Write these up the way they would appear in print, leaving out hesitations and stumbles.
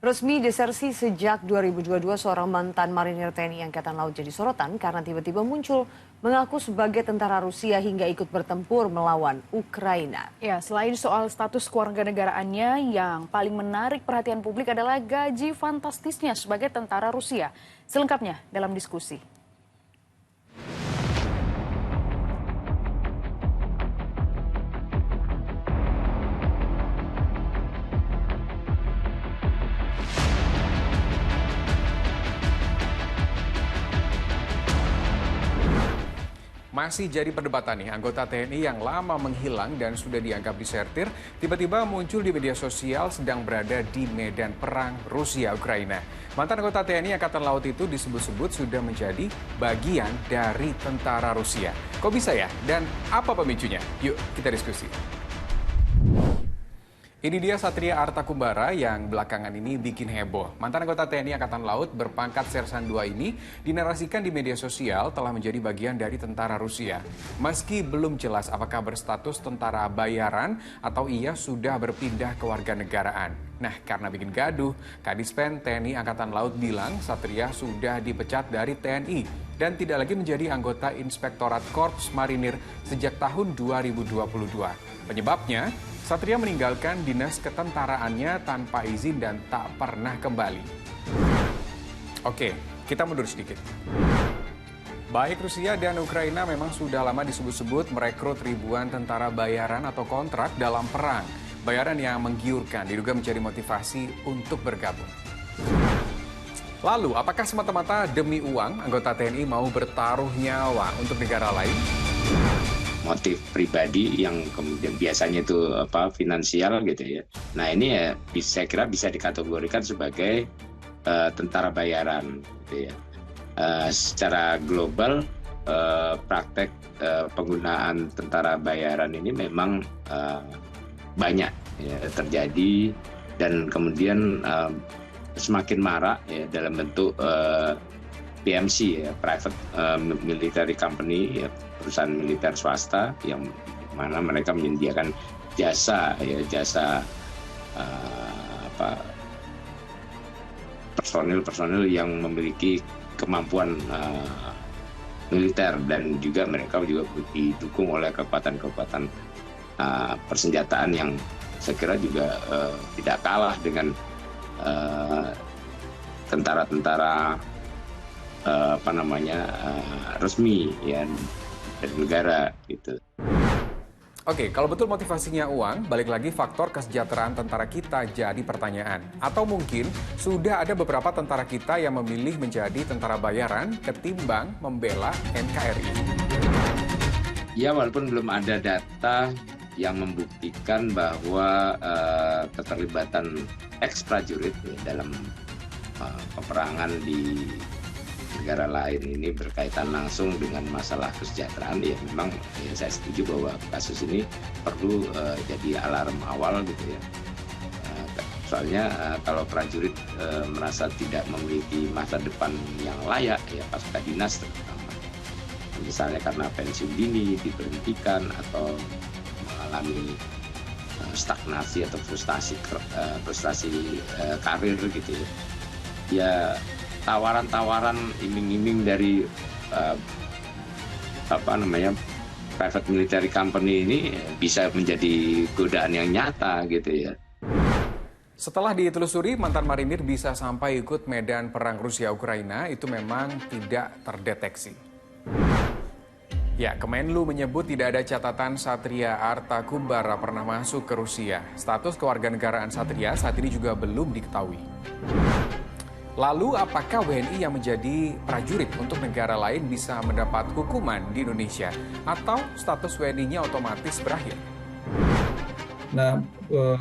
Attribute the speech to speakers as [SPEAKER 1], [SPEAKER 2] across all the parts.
[SPEAKER 1] Resmi desersi sejak 2022, seorang mantan marinir TNI Angkatan Laut jadi sorotan karena tiba-tiba muncul mengaku sebagai tentara Rusia hingga ikut bertempur melawan Ukraina.
[SPEAKER 2] Ya, selain soal status kewarganegaraannya, yang paling menarik perhatian publik adalah gaji fantastisnya sebagai tentara Rusia. Selengkapnya dalam diskusi.
[SPEAKER 3] Masih jadi perdebatan nih, anggota TNI yang lama menghilang dan sudah dianggap disertir, tiba-tiba muncul di media sosial sedang berada di medan perang Rusia-Ukraina. Mantan anggota TNI Angkatan Laut itu disebut-sebut sudah menjadi bagian dari tentara Rusia. Kok bisa ya? Dan apa pemicunya? Yuk kita diskusi. Ini dia Satria Artakumbara yang belakangan ini bikin heboh. Mantan anggota TNI Angkatan Laut berpangkat Sersan II ini dinarasikan di media sosial telah menjadi bagian dari tentara Rusia. Meski belum jelas apakah berstatus tentara bayaran atau ia sudah berpindah ke warganegaraan. Nah, karena bikin gaduh, Kadispen TNI Angkatan Laut bilang Satria sudah dipecat dari TNI dan tidak lagi menjadi anggota Inspektorat Korps Marinir sejak tahun 2022. Penyebabnya, Satria meninggalkan dinas ketentaraannya tanpa izin dan tak pernah kembali. Oke, kita mundur sedikit. Baik Rusia dan Ukraina memang sudah lama disebut-sebut merekrut ribuan tentara bayaran atau kontrak dalam perang. Bayaran yang menggiurkan diduga menjadi motivasi untuk bergabung. Lalu, apakah semata-mata demi uang anggota TNI mau bertaruh nyawa untuk negara lain?
[SPEAKER 4] Motif pribadi yang kemudian biasanya itu finansial gitu ya. Nah ini ya saya kira bisa dikategorikan sebagai tentara bayaran gitu ya. Secara global praktek penggunaan tentara bayaran ini memang banyak ya, terjadi dan kemudian semakin marak ya, dalam bentuk PMC ya, private military company ya, perusahaan militer swasta yang mana mereka menyediakan jasa ya, personil yang memiliki kemampuan militer dan juga mereka juga didukung oleh kekuatan-kekuatan persenjataan yang saya kira juga tidak kalah dengan tentara-tentara resmi ya dari negara gitu.
[SPEAKER 3] Oke, kalau betul motivasinya uang, balik lagi faktor kesejahteraan tentara kita jadi pertanyaan. Atau mungkin sudah ada beberapa tentara kita yang memilih menjadi tentara bayaran ketimbang membela NKRI.
[SPEAKER 4] Ya, walaupun belum ada data yang membuktikan bahwa keterlibatan ex-prajurit ya, dalam peperangan di negara lain ini berkaitan langsung dengan masalah kesejahteraan, ya memang ya, saya setuju bahwa kasus ini perlu jadi alarm awal gitu ya. Soalnya kalau prajurit merasa tidak memiliki masa depan yang layak ya pasca dinas terutama, misalnya karena pensiun dini diberhentikan atau mengalami stagnasi atau frustasi karir gitu ya. Ya tawaran-tawaran iming-iming dari private military company ini bisa menjadi godaan yang nyata gitu ya.
[SPEAKER 3] Setelah ditelusuri, mantan marinir bisa sampai ikut medan perang Rusia-Ukraina itu memang tidak terdeteksi. Ya, Kemenlu menyebut tidak ada catatan Satria Artakumbara pernah masuk ke Rusia. Status kewarganegaraan Satria saat ini juga belum diketahui. Lalu, apakah WNI yang menjadi prajurit untuk negara lain bisa mendapat hukuman di Indonesia? Atau status WNI-nya otomatis berakhir?
[SPEAKER 5] Nah,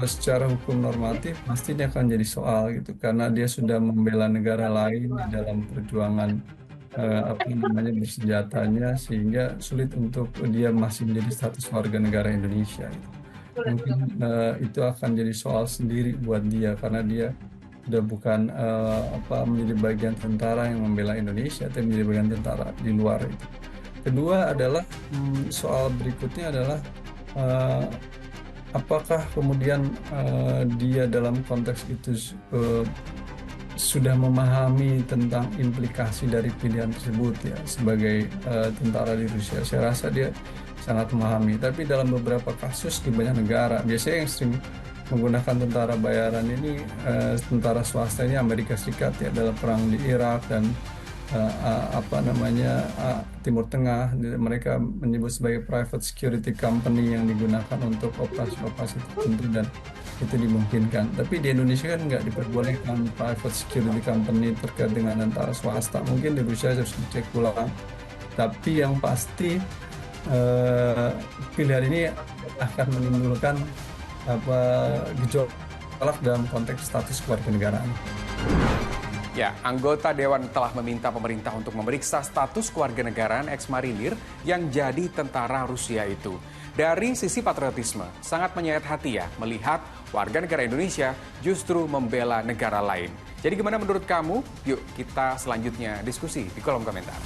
[SPEAKER 5] secara hukum normatif pasti dia akan jadi soal gitu, karena dia sudah membela negara lain di dalam perjuangan bersenjatanya, sehingga sulit untuk dia masih menjadi status warga negara Indonesia. Gitu. Mungkin itu akan jadi soal sendiri buat dia, karena dia sudah bukan menjadi bagian tentara yang membela Indonesia, tapi menjadi bagian tentara di luar itu. Kedua adalah soal berikutnya adalah apakah kemudian dia dalam konteks itu sudah memahami tentang implikasi dari pilihan tersebut ya sebagai tentara di Rusia? Saya rasa dia sangat memahami. Tapi dalam beberapa kasus di banyak negara, biasanya yang sering menggunakan tentara bayaran ini tentara swasta ini Amerika Serikat ya dalam perang di Irak dan Timur Tengah. Mereka menyebut sebagai private security company yang digunakan untuk operasi-operasi tertentu dan itu dimungkinkan. Tapi di Indonesia kan nggak diperbolehkan private security company terkait dengan tentara swasta. Mungkin di Rusia harus dicek ulang. Tapi yang pasti pilihan ini akan menimbulkan gejolak dalam konteks status kewarganegaraan.
[SPEAKER 3] Ya, anggota Dewan telah meminta pemerintah untuk memeriksa status kewarganegaraan eks-marinir yang jadi tentara Rusia itu. Dari sisi patriotisme, sangat menyayat hati ya melihat warga negara Indonesia justru membela negara lain. Jadi gimana menurut kamu? Yuk kita selanjutnya diskusi di kolom komentar.